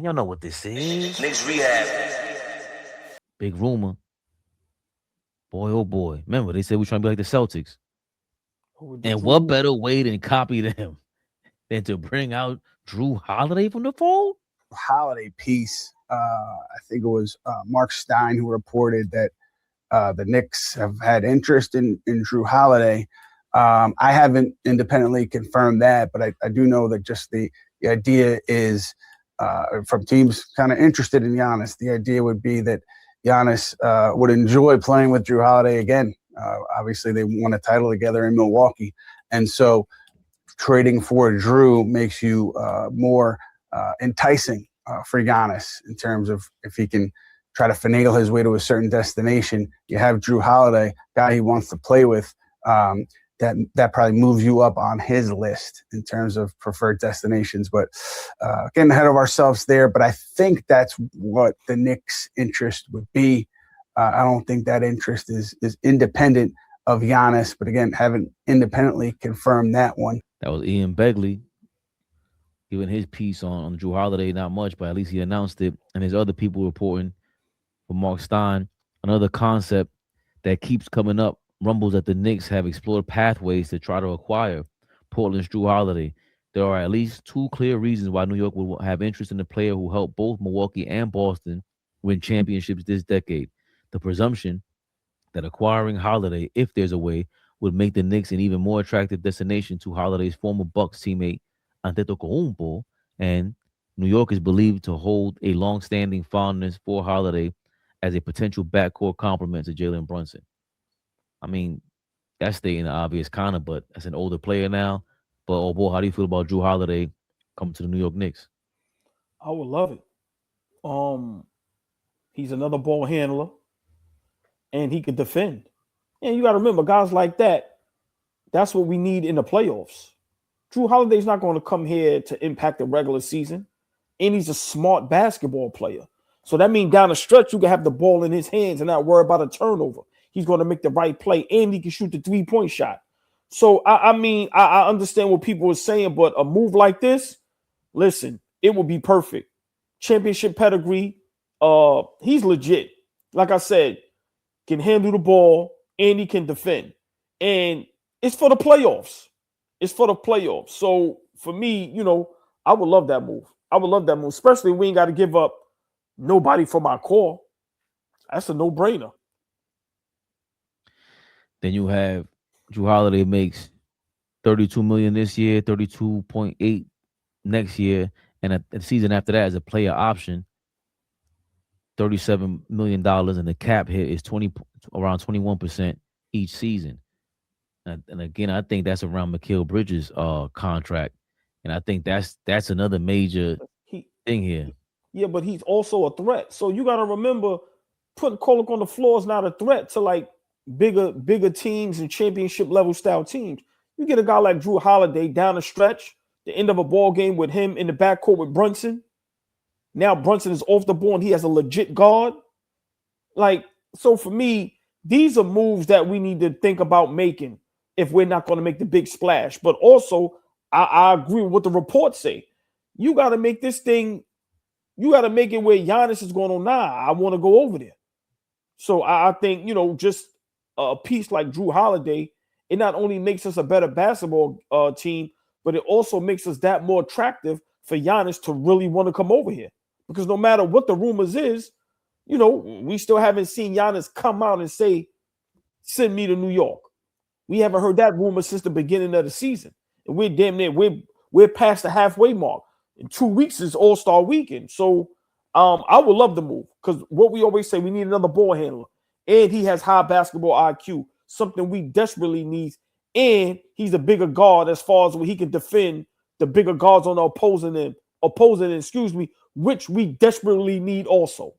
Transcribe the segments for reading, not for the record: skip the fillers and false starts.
Y'all know what this is. Knicks Rehab. Big rumor. Boy, oh boy. Remember, they said we're trying to be like the Celtics. With the And what Jrue, better way than copy them than to bring out Jrue Holiday from the fold? Holiday piece. I think it was Marc Stein who reported that the Knicks have had interest in Jrue Holiday. I haven't independently confirmed that, but I do know that just the idea is from teams kind of interested in Giannis. The idea would be that Giannis would enjoy playing with Jrue Holiday again. Obviously, they won a title together in Milwaukee, and so trading for Jrue makes you more enticing for Giannis in terms of if he can try to finagle his way to a certain destination. You have Jrue Holiday, guy he wants to play with. That probably moves you up on his list in terms of preferred destinations. But getting ahead of ourselves there. But I think that's what the Knicks' interest would be. I don't think that interest is independent of Giannis. But again, haven't independently confirmed that one. That was Ian Begley giving his piece on Jrue Holiday. Not much, but at least he announced it. And there's other people reporting from Marc Stein. Another concept that keeps coming up. Rumbles that the Knicks have explored pathways to try to acquire Portland's Jrue Holiday. There are at least two clear reasons why New York would have interest in the player who helped both Milwaukee and Boston win championships this decade. The presumption that acquiring Holiday, if there's a way, would make the Knicks an even more attractive destination to Holiday's former Bucks teammate Antetokounmpo, and New York is believed to hold a long-standing fondness for Holiday as a potential backcourt complement to Jalen Brunson. I mean, that's stating the obvious kind of, but as an older player now. But, oh boy, how do you feel about Jrue Holiday coming to the New York Knicks? I would love it. He's another ball handler, and he could defend. And you got to remember, guys like that, that's what we need in the playoffs. Jrue Holiday's not going to come here to impact the regular season, and he's a smart basketball player. So that means down the stretch, you can have the ball in his hands and not worry about a turnover. He's going to make the right play, and he can shoot the three-point shot. So, I understand what people are saying, but a move like this, listen, it would be perfect. Championship pedigree. He's legit. Like I said, can handle the ball, and he can defend. And it's for the playoffs. It's for the playoffs. So, for me, I would love that move. I would love that move, especially we ain't got to give up nobody from our core. That's a no-brainer. Then you have Jrue Holiday makes $32 million this year, 32.8 next year, and the season after that as a player option, $37 million, and the cap hit is around 21% each season. And again, I think that's around Mikal Bridges' contract, and I think that's another major thing here. Yeah, but he's also a threat. So you got to remember, putting Kolek on the floor is not a threat to like bigger teams and championship level style teams. You get a guy like Jrue Holiday down the stretch, the end of a ball game with him in the backcourt with Brunson. Now Brunson is off the ball and he has a legit guard. Like, so for me, these are moves that we need to think about making if we're not going to make the big splash. But also, I agree with what the reports say. You got to make this thing, you got to make it where Giannis is going on. Nah, I want to go over there. So I think, just a piece like Jrue Holiday, it not only makes us a better basketball team, but it also makes us that more attractive for Giannis to really want to come over here. Because no matter what the rumors is, we still haven't seen Giannis come out and say, send me to New York. We haven't heard that rumor since the beginning of the season. And we're damn near, we're past the halfway mark. In 2 weeks is All-Star Weekend. So I would love the move because what we always say, we need another ball handler. And he has high basketball IQ, something we desperately need. And he's a bigger guard as far as where he can defend the bigger guards on the opposing end, which we desperately need also.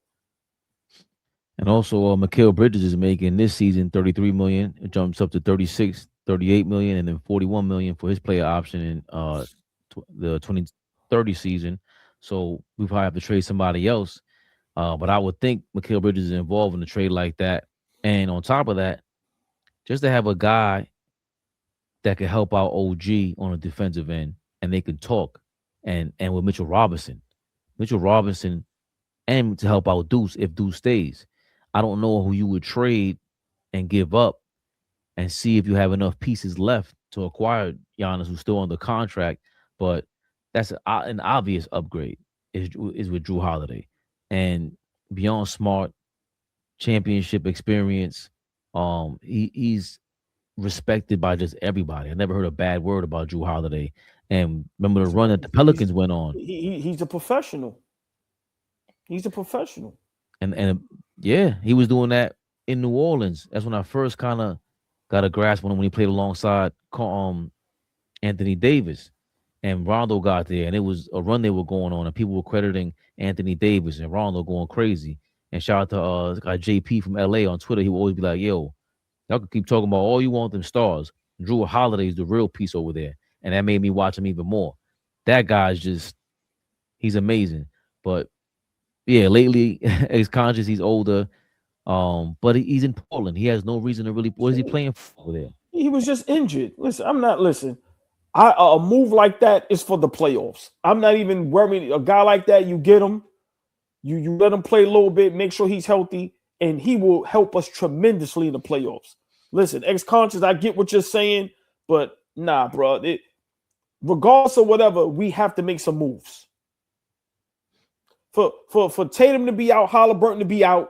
And also, Mikal Bridges is making this season $33 million. It jumps up to $38 million, and then $41 million for his player option in the 2030 season. So we probably have to trade somebody else. But I would think Mikal Bridges is involved in a trade like that. And on top of that, just to have a guy that can help out OG on a defensive end, and they can talk, and with Mitchell Robinson. Mitchell Robinson, and to help out Deuce if Deuce stays. I don't know who you would trade and give up and see if you have enough pieces left to acquire Giannis, who's still under contract. But that's an obvious upgrade is with Jrue Holiday. And beyond smart, championship experience, he's respected by just everybody. I never heard a bad word about Jrue Holiday. And remember the run that the Pelicans went on. He's a professional. He's a professional. And yeah, he was doing that in New Orleans. That's when I first kind of got a grasp on him when he played alongside Anthony Davis. And Rondo got there, and it was a run they were going on, and people were crediting Anthony Davis and Rondo going crazy. And shout out to JP from LA on Twitter. He would always be like, yo, y'all can keep talking about all you want them stars. Jrue Holiday is the real piece over there. And that made me watch him even more. That guy's he's amazing. But yeah, lately he's conscious, he's older. But he's in Portland. He has no reason to really. What is he playing for over there? He was just injured. Listen. A move like that is for the playoffs. I'm not even worried. A guy like that, you get him, you let him play a little bit, make sure he's healthy, and he will help us tremendously in the playoffs. Listen, ex-conscious, I get what you're saying, but nah, bro. Regardless of whatever, we have to make some moves. For Tatum to be out, Halliburton to be out,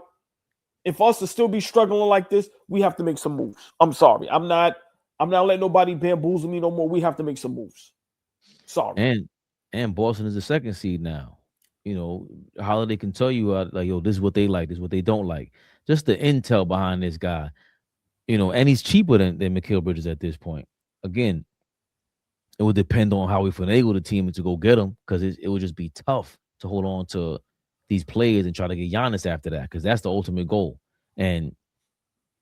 and for us to still be struggling like this, we have to make some moves. I'm sorry. I'm not letting nobody bamboozle me no more. We have to make some moves. Sorry. And Boston is the second seed now. You know, Holiday can tell you like, yo, this is what they like, this is what they don't like. Just the intel behind this guy. You know, and he's cheaper than Mikal Bridges at this point. Again, it would depend on how we finagle the team to go get him, because it would just be tough to hold on to these players and try to get Giannis after that, because that's the ultimate goal. And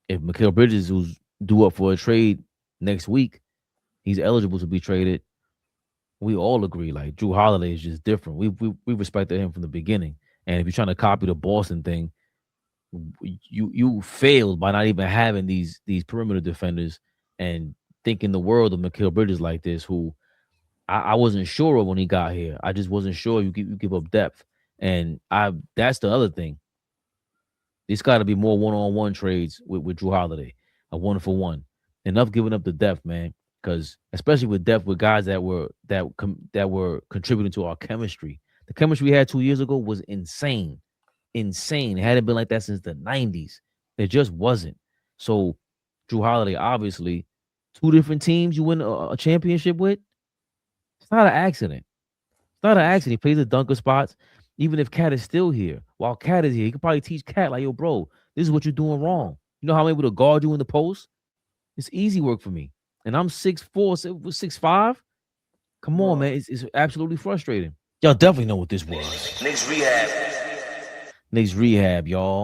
if Mikal Bridges, who's due up for a trade next week, he's eligible to be traded, we all agree like Jrue Holiday is just different. We respected him from the beginning. And if you're trying to copy the Boston thing, you failed by not even having these perimeter defenders and thinking the world of Mikal Bridges like this, who I wasn't sure of when he got here. I just wasn't sure you give up depth. And that's the other thing. There's got to be more one-on-one trades with Jrue Holiday, a 1-for-1. Enough giving up the depth, man. Because especially with depth, with guys that were contributing to our chemistry. The chemistry we had 2 years ago was insane. It hadn't been like that since the 90s. It just wasn't. So Jrue Holiday, obviously, 2 different teams you win a championship with. It's not an accident. He plays the dunker spots. Even if Cat is still here, while Cat is here, he could probably teach Cat like, yo, bro, this is what you're doing wrong. You know how I'm able to guard you in the post? It's easy work for me. And I'm 6'4", 6'5". Come on, man. It's absolutely frustrating. Y'all definitely know what this was. Knicks Rehab, y'all.